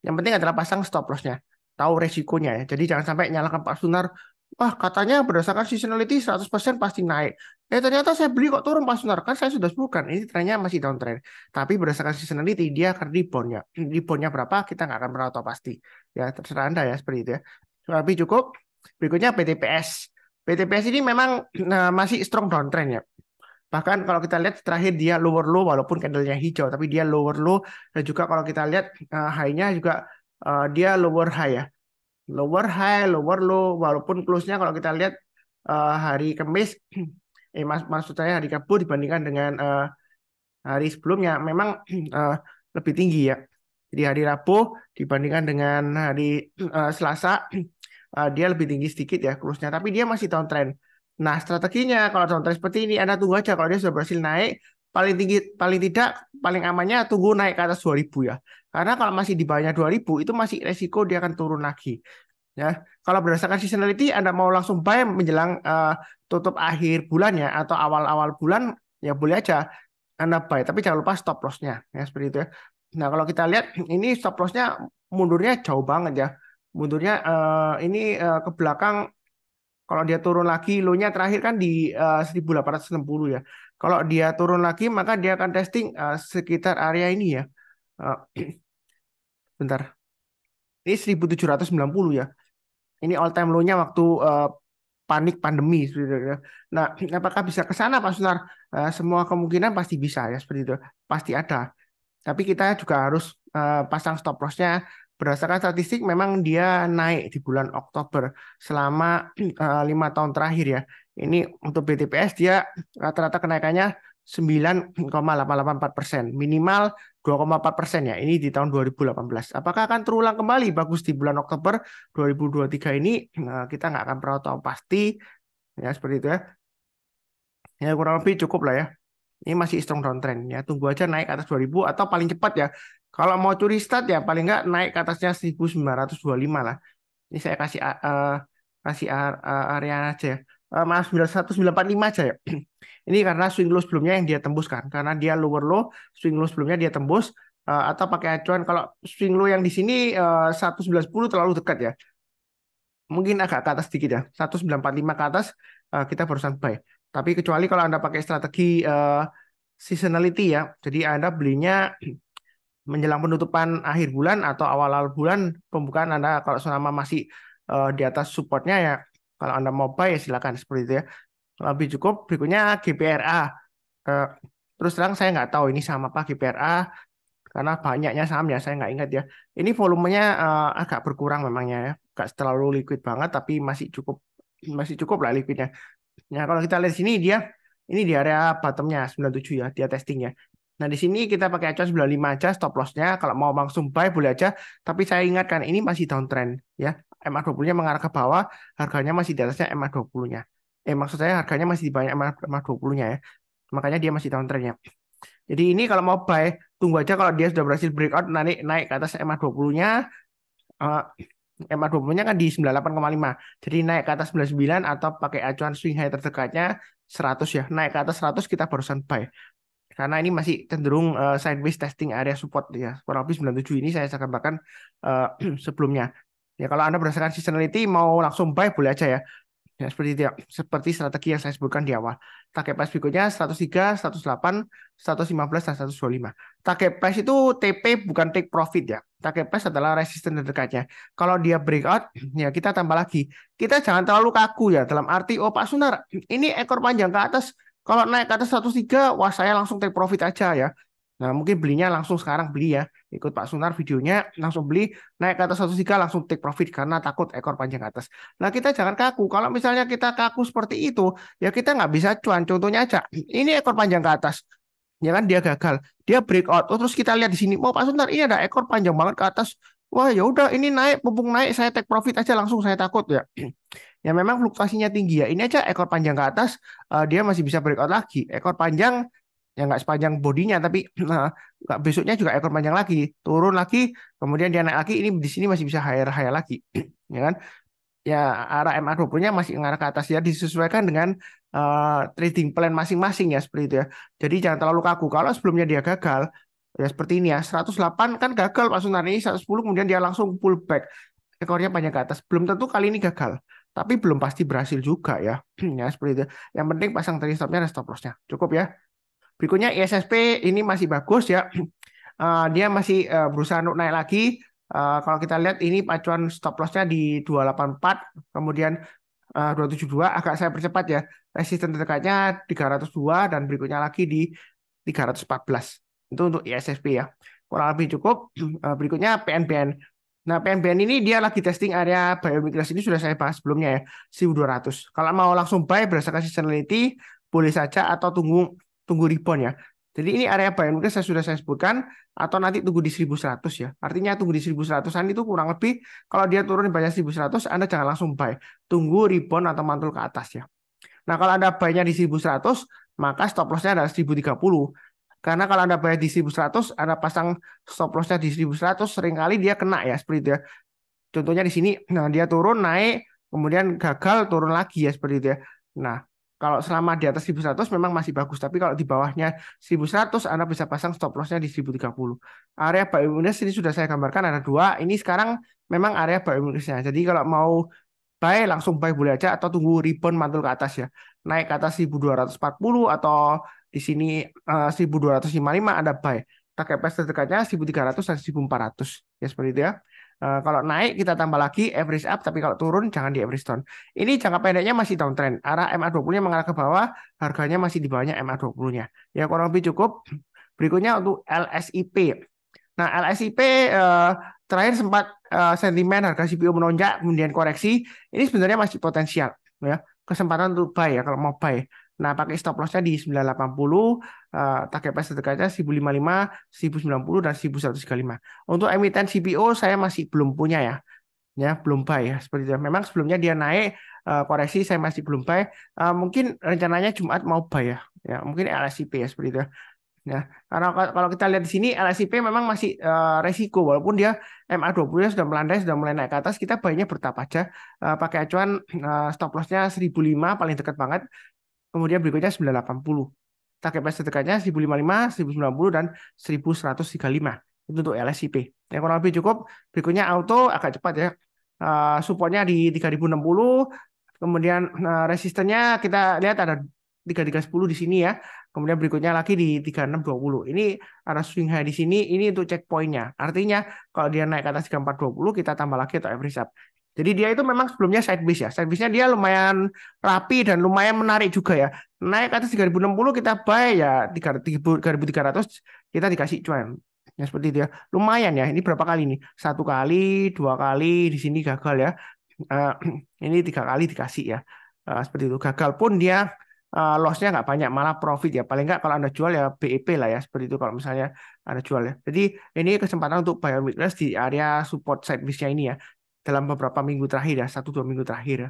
Yang penting adalah pasang stop loss-nya. Tahu resikonya ya. Jadi jangan sampai nyalakan Pak Sunar. Wah, katanya berdasarkan seasonality 100% pasti naik. Ternyata saya beli kok turun Pak Sunar. Kan saya sudah sebutkan. Ini trennya masih downtrend. Tapi berdasarkan seasonality dia akan rebound ya. Rebound-nya berapa kita nggak akan pernah tahu pasti. Ya terserah Anda ya seperti itu ya. Tapi cukup. Berikutnya PTPS. PTPS ini memang masih strong downtrend ya. Bahkan kalau kita lihat terakhir dia lower low walaupun candlenya hijau, tapi dia lower low dan juga kalau kita lihat high-nya juga dia lower high ya. Lower high, lower low walaupun close-nya kalau kita lihat hari Kamis maksud saya hari Rabu dibandingkan dengan hari sebelumnya memang eh, lebih tinggi ya. Jadi hari Rabu dibandingkan dengan hari Selasa dia lebih tinggi sedikit ya close-nya, tapi dia masih downtrend. Nah, strateginya kalau downtrend seperti ini Anda tunggu aja kalau dia sudah berhasil naik paling tinggi paling tidak paling amannya tunggu naik ke atas 2.000 ya. Karena kalau masih di bawahnya 2.000 itu masih resiko dia akan turun lagi. Ya, kalau berdasarkan seasonality Anda mau langsung buy menjelang tutup akhir bulannya atau awal-awal bulan ya boleh aja Anda buy, tapi jangan lupa stop loss-nya ya seperti itu ya. Nah, kalau kita lihat ini stop loss-nya mundurnya jauh banget ya. Mundurnya ini ke belakang kalau dia turun lagi low-nya terakhir kan di 1860 ya. Kalau dia turun lagi maka dia akan testing sekitar area ini ya. Bentar. Ini 1790 ya. Ini all time low-nya waktu panik pandemi sebenarnya. Nah, apakah bisa ke sana Pak Sunar? Semua kemungkinan pasti bisa ya seperti itu. Pasti ada. Tapi kita juga harus pasang stop loss-nya. Berdasarkan statistik memang dia naik di bulan Oktober selama 5 tahun terakhir ya. Ini untuk BTPS dia rata-rata kenaikannya 9,884%, minimal 2,4% ya. Ini di tahun 2018. Apakah akan terulang kembali bagus di bulan Oktober 2023 ini? Kita nggak akan pernah tahu pasti ya seperti itu ya. Ya kurang lebih cukup lah ya. Ini masih strong downtrend ya. Tunggu aja naik ke atas 2.000 atau paling cepat ya. Kalau mau curi start ya paling nggak naik ke atasnya 1925 lah. Ini saya kasih area aja ya. Maaf 1945 aja ya. Ini karena swing low sebelumnya yang dia tembus kan. Karena dia lower low, swing low sebelumnya dia tembus atau pakai acuan kalau swing low yang di sini 1910 terlalu dekat ya. Mungkin agak ke atas sedikit ya. 1945 ke atas kita barusan buy. Tapi kecuali kalau Anda pakai strategi seasonality ya. Jadi Anda belinya menjelang penutupan akhir bulan atau awal-awal bulan pembukaan Anda kalau selama masih di atas supportnya ya. Kalau Anda mau buy ya silakan seperti itu ya. Lebih cukup. Berikutnya GPRA. Eh, Terus terang saya nggak tahu ini sama apa GPRA karena banyaknya saham ya saya nggak ingat ya. Ini volumenya agak berkurang memangnya ya. Nggak terlalu liquid banget tapi masih cukup lah liquidnya. Nah, kalau kita lihat sini dia ini di area bottomnya 97 ya, dia testingnya. Nah, di sini kita pakai acuan 95 aja stop loss-nya. Kalau mau langsung buy boleh aja, tapi saya ingatkan ini masih downtrend ya. MA20-nya mengarah ke bawah, harganya masih di atasnya MA20-nya. Maksud saya harganya masih di bawah MA20-nya ya. Makanya dia masih downtrend ya. Jadi ini kalau mau buy, tunggu aja kalau dia sudah berhasil breakout naik naik ke atas MA20-nya. MA20-nya kan di 98,5. Jadi naik ke atas 99 atau pakai acuan swing high terdekatnya 100 ya. Naik ke atas 100 kita barusan buy. Karena ini masih cenderung sideways testing area support ya. Kurang lebih 97 ini saya gambarkan sebelumnya. Ya kalau Anda berdasarkan seasonality mau langsung buy boleh aja ya. Ya, seperti itu ya. Seperti strategi yang saya sebutkan di awal. Target price berikutnya 103, 108, 115, dan 125. Target price itu TP bukan take profit ya. Target price adalah resistance terdekatnya. Kalau dia breakout, ya kita tambah lagi. Kita jangan terlalu kaku ya. Dalam arti, oh Pak Sunar, ini ekor panjang ke atas. Kalau naik ke atas 103, wah saya langsung take profit aja ya. Nah, mungkin belinya langsung sekarang beli ya. Ikut Pak Sunar videonya, langsung beli, naik ke atas 103 langsung take profit karena takut ekor panjang ke atas. Nah, kita jangan kaku. Kalau misalnya kita kaku seperti itu, ya kita nggak bisa cuan. Contohnya aja, ini ekor panjang ke atas. Ya kan dia gagal. Dia breakout. Oh, terus kita lihat di sini, oh Pak Sunar, ini ada ekor panjang banget ke atas. Wah, ya udah ini naik, mumpung naik saya take profit aja langsung saya takut ya. Ya memang fluktuasinya tinggi ya. Ini aja ekor panjang ke atas, dia masih bisa breakout lagi. Ekor panjang ya nggak sepanjang bodinya, tapi besoknya juga ekor panjang lagi, turun lagi, kemudian dia naik lagi. Ini di sini masih bisa higher higher lagi, ya kan? Ya arah MA20-nya masih mengarah ke atas ya, disesuaikan dengan trading plan masing-masing ya seperti itu ya. Jadi jangan terlalu kaku. Kalau sebelumnya dia gagal ya seperti ini ya, 108 kan gagal Pak Sunar, ini 110 kemudian dia langsung pull back, ekornya panjang ke atas. Belum tentu kali ini gagal, tapi belum pasti berhasil juga ya. Ya seperti itu. Yang penting pasang trailing stopnya dan stop lossnya. Cukup ya. Berikutnya ISSP ini masih bagus ya. Dia masih berusaha untuk naik lagi. Kalau kita lihat ini acuan stop lossnya di 284, kemudian 272 agak saya percepat ya. Resisten terdekatnya 302 dan berikutnya lagi di 314. Itu untuk ISSP ya. Kurang lebih cukup. Berikutnya PNBN. Nah, PNBN ini dia lagi testing area biomigras, ini sudah saya bahas sebelumnya ya, 1200. Kalau mau langsung buy berdasarkan seasonality boleh saja atau tunggu tunggu rebound ya. Jadi ini area buy mungkin saya sebutkan, atau nanti tunggu di 1100 ya. Artinya tunggu di 1100-an itu kurang lebih kalau dia turun di bawah 1100 Anda jangan langsung buy. Tunggu rebound atau mantul ke atas ya. Nah, kalau Anda buy-nya di 1100 maka stop loss-nya adalah 1030. Karena kalau Anda buy di 1100 Anda pasang stop loss-nya di 1100 seringkali dia kena ya seperti itu ya. Contohnya di sini, nah dia turun naik, kemudian gagal turun lagi ya seperti itu ya. Nah, kalau selama di atas 1100 memang masih bagus, tapi kalau di bawahnya 1100 Anda bisa pasang stop loss-nya di 1030. Area buy weakness ini sudah saya gambarkan ada dua. Ini sekarang memang area buy weakness-nya. Jadi kalau mau buy langsung buy boleh aja atau tunggu rebound mantul ke atas ya. Naik ke atas 1240 atau di sini 1255 Anda buy. Target price terdekatnya 1300 dan 1400 ya seperti itu ya. Kalau naik kita tambah lagi average up, tapi kalau turun jangan di average down. Ini jangka pendeknya masih downtrend. Arah MA20-nya mengarah ke bawah, harganya masih di bawahnya MA20-nya. Ya kurang lebih cukup. Berikutnya untuk LSIP. Nah, LSIP terakhir sempat sentimen harga CPO menonjak, kemudian koreksi. Ini sebenarnya masih potensial ya. Kesempatan untuk buy ya kalau mau buy. Nah, pakai stop loss-nya di 980, target price terdekatnya 1055, 1090 dan 1135. Untuk emiten CPO saya masih belum punya ya belum buy ya seperti itu. Memang sebelumnya dia naik koreksi saya masih belum buy. Mungkin rencananya Jumat mau buy ya mungkin LSIP ya seperti itu. Ya, karena kalau kita lihat di sini LSIP memang masih resiko walaupun dia MA20-nya sudah melandai, sudah mulai naik ke atas, kita baiknya bertapa aja pakai acuan stop loss-nya 1005 paling dekat banget. Kemudian berikutnya 980. Target price terdekatnya 1055, 1090 dan 1135. Itu untuk LSIP. Yang kurang lebih cukup. Berikutnya auto agak cepat ya. Supportnya di 3060. Kemudian resistennya kita lihat ada 3310 di sini ya. Kemudian berikutnya lagi di 3620. Ini ada swing high di sini. Ini untuk checkpointnya. Artinya kalau dia naik ke atas 3420 kita tambah lagi atau average up. Jadi dia itu memang sebelumnya side base ya. Side base-nya dia lumayan rapi dan lumayan menarik juga ya. Naik ke atas 3060 kita buy ya 3300 kita dikasih cuan. Ya seperti itu ya. Lumayan ya. Ini berapa kali nih? Satu kali, dua kali di sini gagal ya. Eh, ini tiga kali dikasih ya. Seperti itu. Gagal pun dia loss-nya nggak banyak, malah profit ya. Paling nggak kalau Anda jual ya BEP lah ya. Seperti itu kalau misalnya Anda jual ya. Jadi ini kesempatan untuk buy on weakness di area support side base-nya ini ya. Dalam beberapa minggu terakhir ya. 1-2 minggu terakhir ya.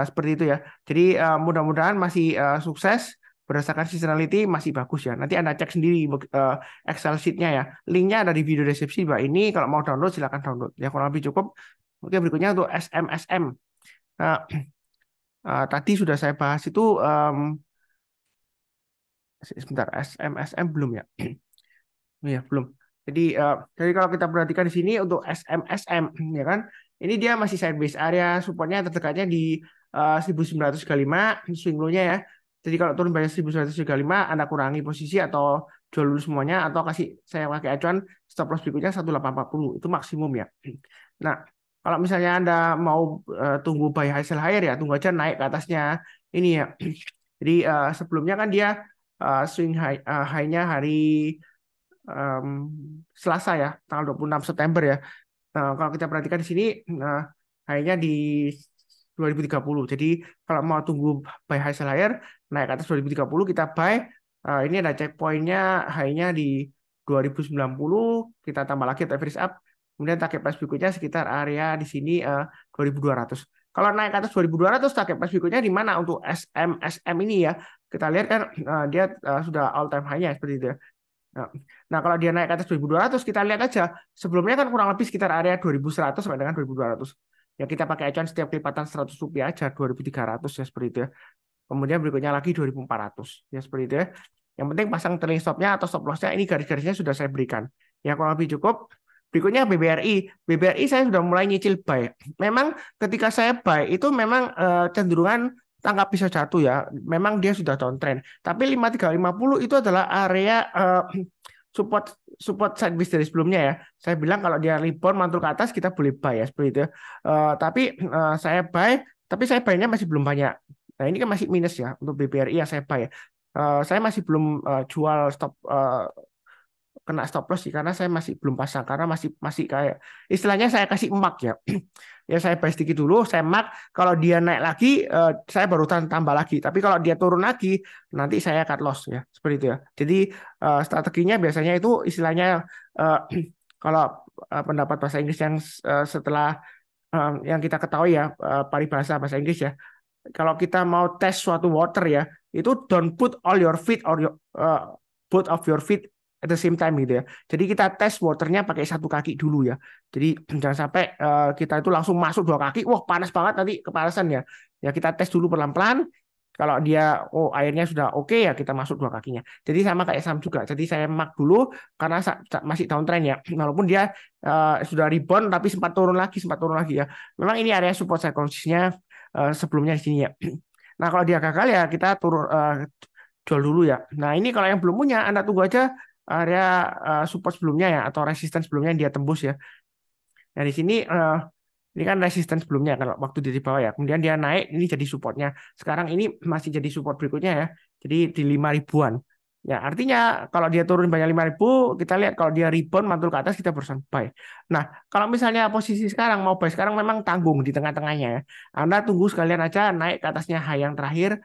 Seperti itu ya. Jadi mudah-mudahan masih sukses berdasarkan seasonality masih bagus ya. Nanti Anda cek sendiri Excel sheet-nya ya. Linknya ada di video deskripsi Mbak. Ini kalau mau download silakan download. Ya kurang lebih cukup. Oke, berikutnya untuk SMSM. Nah, tadi sudah saya bahas itu sebentar SMSM belum ya? Ya, belum. Jadi kalau kita perhatikan di sini untuk SMSM ya kan, ini dia masih sideways, area supportnya terdekatnya di 1935 swing low-nya ya. Jadi kalau turun banyak 1935 Anda kurangi posisi atau jual dulu semuanya atau kasih saya pakai acuan stop loss berikutnya 1840 itu maksimum ya. Nah, kalau misalnya Anda mau tunggu buy high sell higher ya, tunggu aja naik ke atasnya ini ya. Jadi sebelumnya kan dia swing high-nya hari em, Selasa ya, tanggal 26 September ya. Nah, kalau kita perhatikan di sini, high-nya di 2030. Jadi kalau mau tunggu buy high sell higher, naik ke atas 2030 kita buy. Ini ada checkpointnya, high-nya di 2090, kita tambah lagi average up. Kemudian target price berikutnya sekitar area di sini 2200. Kalau naik ke atas 2200, target price berikutnya di mana untuk SM ini ya. Kita lihat kan dia sudah all time high-nya seperti itu ya. Nah, kalau dia naik ke atas 2200, kita lihat aja. Sebelumnya kan kurang lebih sekitar area 2100 sampai dengan 2200. Ya kita pakai acuan setiap kelipatan 100 rupiah aja, 2300 ya seperti itu ya. Kemudian berikutnya lagi 2400 ya seperti itu ya. Yang penting pasang trailing stopnya atau stop lossnya, ini garis-garisnya sudah saya berikan. Ya kurang lebih cukup. Berikutnya BBRI. BBRI saya sudah mulai nyicil buy. Memang ketika saya buy itu memang cenderungan tangkap bisa jatuh ya. Memang dia sudah downtrend. Tapi 5350 itu adalah area support support sideways dari sebelumnya ya. Saya bilang kalau dia rebound mantul ke atas kita boleh buy ya seperti itu ya. Tapi saya buy, tapi saya buy-nya masih belum banyak. Nah ini kan masih minus ya untuk BBRI yang saya buy ya. Saya masih belum jual stop kena stop loss sih karena saya masih belum pasang karena masih masih kayak istilahnya saya kasih emak ya. Ya saya buy sedikit dulu, saya emak. Kalau dia naik lagi, saya baru tambah lagi. Tapi kalau dia turun lagi, nanti saya cut loss ya seperti itu ya. Jadi strateginya biasanya itu istilahnya eh, kalau pendapat bahasa Inggris yang setelah yang kita ketahui ya, paribahasa bahasa Inggris ya. Kalau kita mau tes suatu water ya, itu don't put all your feet or both of your feet at the same time gitu ya. Jadi kita tes waternya pakai satu kaki dulu ya. Jadi jangan sampai kita itu langsung masuk dua kaki, wah panas banget nanti kepanasan ya. Ya kita tes dulu pelan-pelan. Kalau dia airnya sudah oke ya kita masuk dua kakinya. Jadi sama kayak saham juga. Jadi saya mark dulu karena masih downtrend ya. Walaupun dia sudah rebound tapi sempat turun lagi ya. Memang ini area support psikologisnya sebelumnya di sini ya. Nah, kalau dia gagal ya kita turun jual dulu ya. Nah, ini kalau yang belum punya Anda tunggu aja area support sebelumnya ya atau resistance sebelumnya yang dia tembus ya. Nah, di sini ini kan resistance sebelumnya kalau waktu dia di bawah ya. Kemudian dia naik ini jadi supportnya. Sekarang ini masih jadi support berikutnya ya. Jadi di 5 ribuan. Ya, artinya kalau dia turun banyak 5.000, kita lihat kalau dia rebound mantul ke atas kita berusaha buy. Nah, kalau misalnya posisi sekarang mau buy sekarang memang tanggung di tengah-tengahnya ya. Anda tunggu sekalian aja naik ke atasnya high yang terakhir.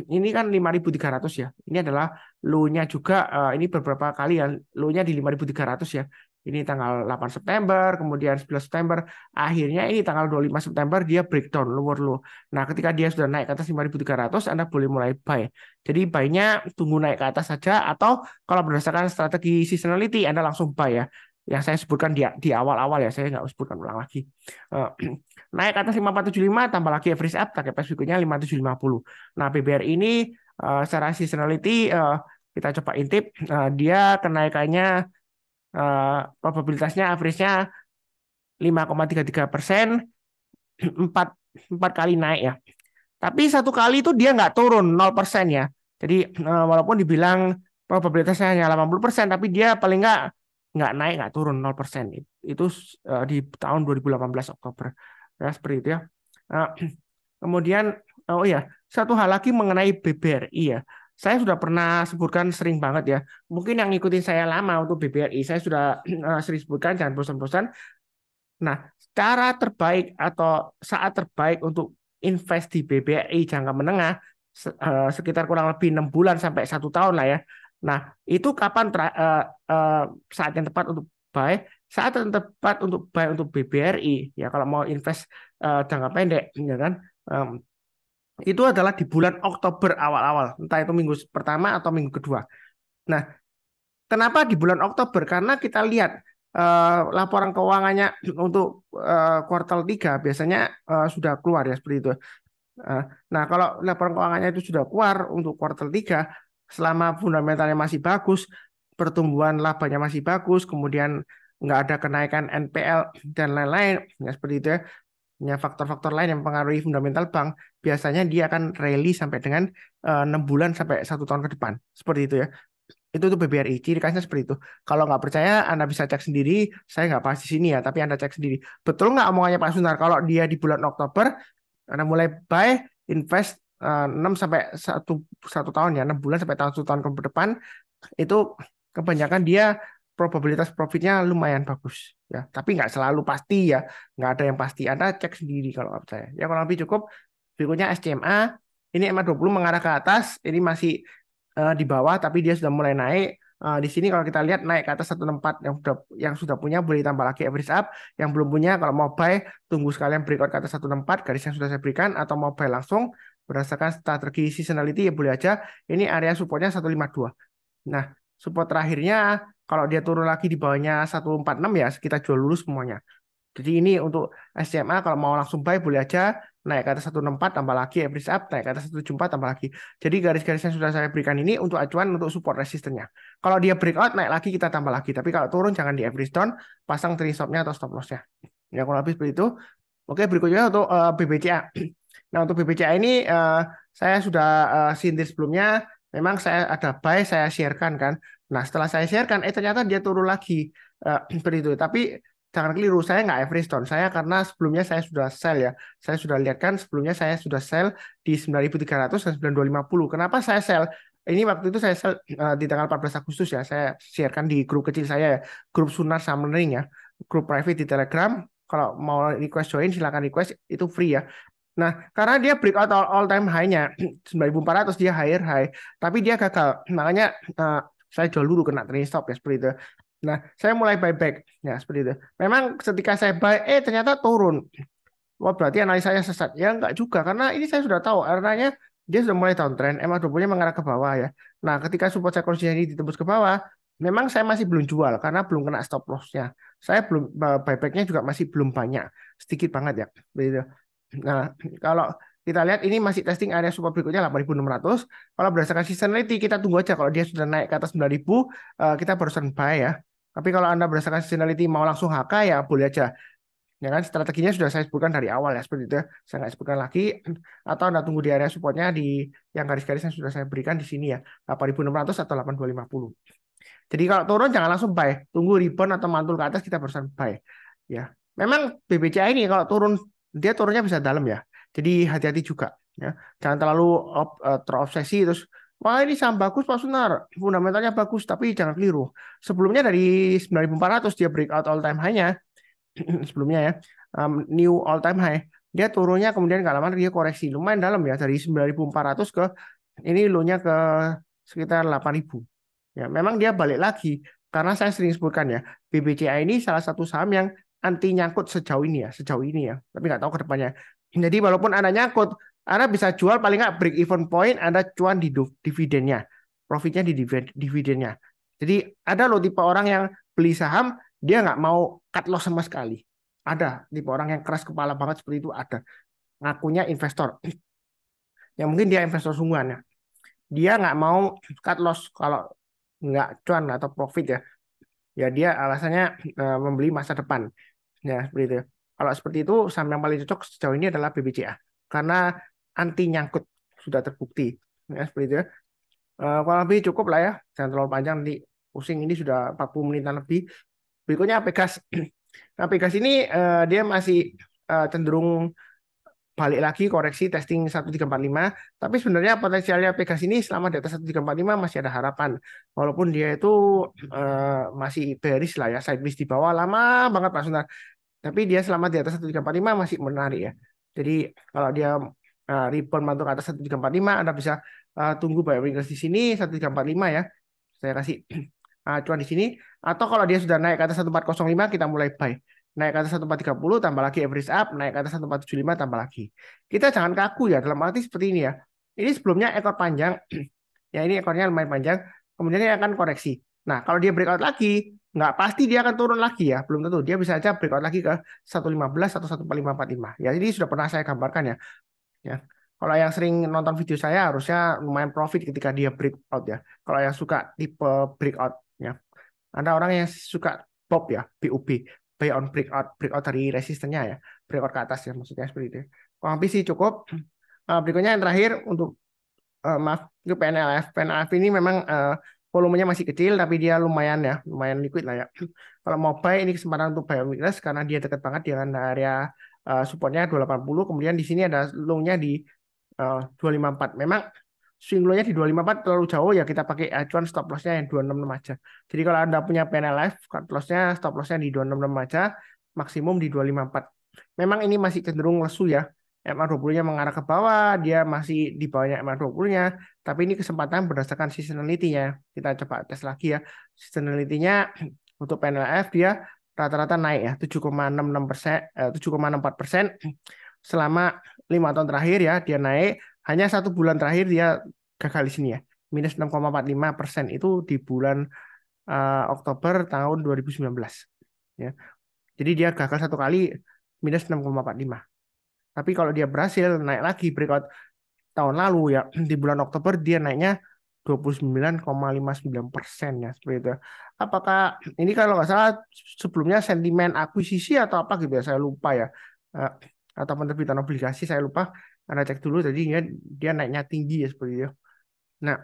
Ini kan 5.300 ya. Ini adalah low-nya juga ini beberapa kali ya low-nya di 5.300 ya. Ini tanggal 8 September, kemudian 11 September, akhirnya ini tanggal 25 September dia breakdown lower low. Nah, ketika dia sudah naik ke atas 5.300, Anda boleh mulai buy. Jadi buy-nya tunggu naik ke atas saja atau kalau berdasarkan strategi seasonality Anda langsung buy ya. Yang saya sebutkan di awal-awal ya, saya nggak sebutkan ulang lagi. Naik ke atas 5475 tambah lagi average up, target price berikutnya 5750. Nah, BBR ini secara seasonality kita coba intip, dia kenaikannya probabilitasnya average-nya 5,33%, 4, 4 kali naik ya. Tapi satu kali itu dia nggak turun 0% ya. Jadi walaupun dibilang probabilitasnya hanya 80%, tapi dia paling nggak naik, nggak turun 0%. Itu di tahun 2018 Oktober. Ya, seperti itu ya. Uh, Kemudian, oh ya, satu hal lagi mengenai BBRI ya. Saya sudah pernah sebutkan sering banget ya. Mungkin yang ngikutin saya lama untuk BBRI, saya sudah sering sebutkan, jangan bosan-bosan. Nah, cara terbaik atau saat terbaik untuk invest di BBRI jangka menengah sekitar kurang lebih 6 bulan sampai 1 tahun lah ya. Nah, itu kapan saat yang tepat untuk buy? Saat yang tepat untuk buy untuk BBRI ya kalau mau invest jangka pendek ya kan. Itu adalah di bulan Oktober awal-awal, entah itu minggu pertama atau minggu kedua. Nah, kenapa di bulan Oktober? Karena kita lihat laporan keuangannya untuk kuartal 3 biasanya sudah keluar ya seperti itu. Nah, kalau laporan keuangannya itu sudah keluar untuk kuartal 3, selama fundamentalnya masih bagus, pertumbuhan labanya masih bagus, kemudian nggak ada kenaikan NPL dan lain-lain, ya seperti itu ya. Ya, faktor-faktor lain yang mempengaruhi fundamental bank, biasanya dia akan rally sampai dengan 6 bulan sampai 1 tahun ke depan. Seperti itu ya. Itu tuh BBRI, ciri khasnya seperti itu. Kalau nggak percaya, Anda bisa cek sendiri. Saya nggak bahas di sini ya, tapi Anda cek sendiri. Betul nggak omongannya Pak Sunar? Kalau dia di bulan Oktober, Anda mulai buy, invest 6 sampai satu tahun ya, 6 bulan sampai tahun 1 tahun ke depan itu kebanyakan dia probabilitas profitnya lumayan bagus ya, tapi nggak selalu pasti ya, nggak ada yang pasti. Anda cek sendiri kalau menurut saya. Ya kalau lebih cukup. Berikutnya SCMA, ini MA20 mengarah ke atas, ini masih di bawah tapi dia sudah mulai naik. Di sini kalau kita lihat naik ke atas 164, yang sudah punya boleh tambah lagi average up, yang belum punya kalau mau buy tunggu sekalian breakout ke atas 164 garis yang sudah saya berikan, atau mau buy langsung berdasarkan strategi seasonality ya boleh aja. Ini area supportnya 152. Nah, support terakhirnya kalau dia turun lagi di bawahnya 146 ya kita jual dulu semuanya. Jadi ini untuk SCMA kalau mau langsung buy boleh aja, naik ke atas 164 tambah lagi average up, naik ke atas 174 tambah lagi. Jadi garis-garis yang sudah saya berikan ini untuk acuan untuk support resistennya. Kalau dia breakout naik lagi kita tambah lagi. Tapi kalau turun jangan di average down, pasang trailing stop-nya atau stop loss-nya. Ya kurang lebih seperti itu. Oke, berikutnya untuk BBCA. Nah, untuk BBCA ini saya sudah sindir sebelumnya. Memang saya ada buy, saya sharekan kan. Nah, setelah saya sharekan, ternyata dia turun lagi. Seperti itu. Tapi jangan keliru, saya nggak average down. Saya karena sebelumnya saya sudah sell ya. Saya sudah lihat kan, sebelumnya saya sudah sell di 9.300 dan 9.250. Kenapa saya sell? Ini waktu itu saya sell di tanggal 14 Agustus ya. Saya sharekan di grup kecil saya ya. Grup Sunar Summoning ya. Grup private di Telegram. Kalau mau request join, silakan request. Itu free ya. Nah, karena dia breakout all time high-nya 9.400, dia higher high. Tapi dia gagal. Makanya saya jual dulu kena trailing stop ya seperti itu. Nah, saya mulai buyback ya seperti itu. Memang ketika saya buy, ternyata turun. Wah, berarti analisa saya sesat. Ya enggak juga, karena ini saya sudah tahu. Karenanya dia sudah mulai downtrend. MA20-nya mengarah ke bawah ya. Nah, ketika support saya konsisten ditembus ke bawah, memang saya masih belum jual karena belum kena stop loss-nya. Saya belum buyback-nya juga masih belum banyak, sedikit banget ya. Begitu. Nah, kalau kita lihat ini masih testing area support berikutnya 8.600. Kalau berdasarkan seasonality kita tunggu aja kalau dia sudah naik ke atas 9.000, kita barusan buy ya. Tapi kalau Anda berdasarkan seasonality mau langsung HK ya boleh aja. Ya kan strateginya sudah saya sebutkan dari awal ya seperti itu ya. Saya nggak sebutkan lagi, atau Anda tunggu di area supportnya di yang garis-garis yang sudah saya berikan di sini ya, 8.600 atau 8.250. Jadi kalau turun jangan langsung buy, tunggu rebound atau mantul ke atas kita barusan buy. Ya, memang BBCA ini kalau turun dia turunnya bisa dalam ya. Jadi hati-hati juga ya. Jangan terlalu terobsesi terus wah ini saham bagus Pak Sunar, fundamentalnya bagus, tapi jangan keliru. Sebelumnya dari 9.400 dia breakout all time high-nya sebelumnya ya, new all time high. Dia turunnya kemudian nggak lama dia koreksi lumayan dalam ya dari 9.400 ke ini low-nya ke sekitar 8.000. Ya, memang dia balik lagi karena saya sering sebutkan ya, BBCA ini salah satu saham yang anti nyangkut sejauh ini ya. Tapi nggak tahu ke depannya. Jadi walaupun Anda nyangkut, Anda bisa jual paling nggak break even point, Anda cuan di dividennya, profitnya di dividennya. Jadi ada loh tipe orang yang beli saham dia nggak mau cut loss sama sekali. Ada tipe orang yang keras kepala banget seperti itu ada. Ngakunya investor. Ya mungkin dia investor sungguhan ya. Dia nggak mau cut loss kalau nggak cuan atau profit ya. Ya dia alasannya membeli masa depan. Ya seperti itu. Kalau seperti itu saham yang paling cocok sejauh ini adalah BBCA karena anti nyangkut sudah terbukti. Ya seperti itu ya. Kurang lebih cukup lah ya. Jangan terlalu panjang nanti pusing, ini sudah 40 menitan lebih. Berikutnya Pegas. Nah, Pegas ini dia masih cenderung balik lagi koreksi testing 1345, tapi sebenarnya potensialnya Pegas ini selama di atas 1345 masih ada harapan. Walaupun dia itu masih bearish lah ya, sideways di bawah lama banget Pak Sunar. Tapi dia selama di atas 1345 masih menarik ya. Jadi kalau dia rebound mantul ke atas 1345, Anda bisa tunggu buy weakness di sini 1345 ya. Saya kasih acuan di sini. Atau kalau dia sudah naik ke atas 1405 kita mulai buy. Naik ke atas 1430 tambah lagi average up, naik ke atas 1475 tambah lagi. Kita jangan kaku ya, dalam arti seperti ini ya. Ini sebelumnya ekor panjang, ya ini ekornya lumayan panjang, kemudian dia akan koreksi. Nah, kalau dia breakout lagi, nggak pasti dia akan turun lagi ya, belum tentu. Dia bisa aja breakout lagi ke 115 atau 14545. Ya, ini sudah pernah saya gambarkan ya. Ya. Kalau yang sering nonton video saya harusnya lumayan profit ketika dia breakout ya. Kalau yang suka tipe breakout ya. Ada orang yang suka pop ya, BUB, buy on breakout, breakout dari resistennya ya, breakout ke atas ya maksudnya seperti itu. Kurang lebih sih cukup. Berikutnya yang terakhir untuk maaf itu PNLF. PNLF ini memang volumenya masih kecil tapi dia lumayan ya, lumayan liquid lah ya. Kalau mau buy ini kesempatan untuk buy on weakness karena dia dekat banget dengan area supportnya 280. Kemudian di sini ada low-nya di 254. Memang swing low-nya di 254 terlalu jauh ya kita pakai acuan stop loss-nya yang 266 aja. Jadi kalau Anda punya PNLF, cut loss-nya stop loss-nya di 266 aja, maksimum di 254. Memang ini masih cenderung lesu ya. MA20-nya mengarah ke bawah, dia masih di bawahnya MA20-nya, tapi ini kesempatan berdasarkan seasonality-nya. Kita coba tes lagi ya. Seasonality-nya untuk PNLF dia rata-rata naik ya, 7,66%, 7,64% selama 5 tahun terakhir ya, dia naik. Hanya 1 bulan terakhir dia gagal di sini ya, minus 6,45% itu di bulan Oktober tahun 2019 ya. Jadi dia gagal 1 kali minus 6,45. Tapi kalau dia berhasil naik lagi breakout tahun lalu ya, di bulan Oktober dia naiknya 29,59% ya seperti itu. Apakah ini kalau nggak salah sebelumnya sentimen akuisisi atau apa gitu ya, saya lupa ya. Eh, atau penerbitan obligasi saya lupa. Anda cek dulu tadi ya, dia naiknya tinggi ya seperti itu. Nah,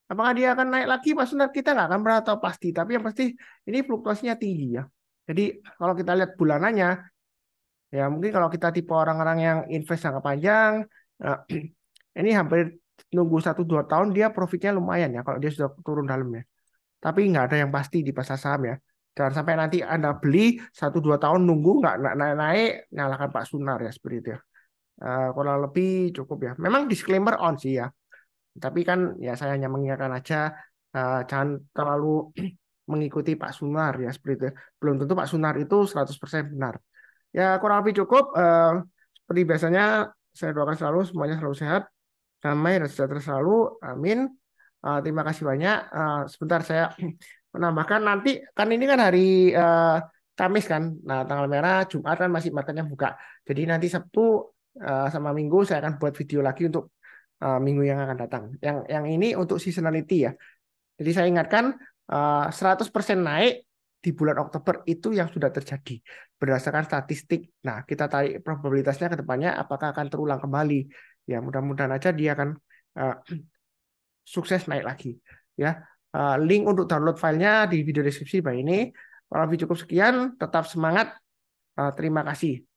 apakah dia akan naik lagi? Pak Sunar, kita nggak akan pernah tahu pasti. Tapi yang pasti ini fluktuasinya tinggi ya. Jadi kalau kita lihat bulanannya, ya mungkin kalau kita tipe orang-orang yang invest jangka panjang, eh, ini hampir nunggu 1-2 tahun dia profitnya lumayan ya kalau dia sudah turun dalamnya. Tapi nggak ada yang pasti di pasar saham ya. Jangan sampai nanti Anda beli 1-2 tahun nunggu nggak naik-naik, nyalakan Pak Sunar ya seperti itu ya. Kurang lebih cukup ya. Memang disclaimer on sih ya. Tapi kan ya saya hanya mengingatkan aja, jangan terlalu mengikuti Pak Sunar ya seperti itu. Belum tentu Pak Sunar itu 100% benar. Ya kurang lebih cukup. Seperti biasanya saya doakan selalu semuanya selalu sehat, damai dan sejahtera selalu. Amin. Terima kasih banyak. Sebentar saya menambahkan nanti kan ini kan hari Kamis kan. Nah, tanggal merah Jumat kan masih marketnya buka. Jadi nanti Sabtu sama Minggu saya akan buat video lagi untuk minggu yang akan datang. Yang ini untuk seasonality ya. Jadi saya ingatkan 100% naik di bulan Oktober itu yang sudah terjadi berdasarkan statistik. Nah, kita tarik probabilitasnya ke depannya apakah akan terulang kembali. Ya, mudah-mudahan aja dia akan uh, sukses naik lagi. Ya, link untuk download filenya di video deskripsi bawah ini. Kalau lebih cukup sekian, tetap semangat. Terima kasih.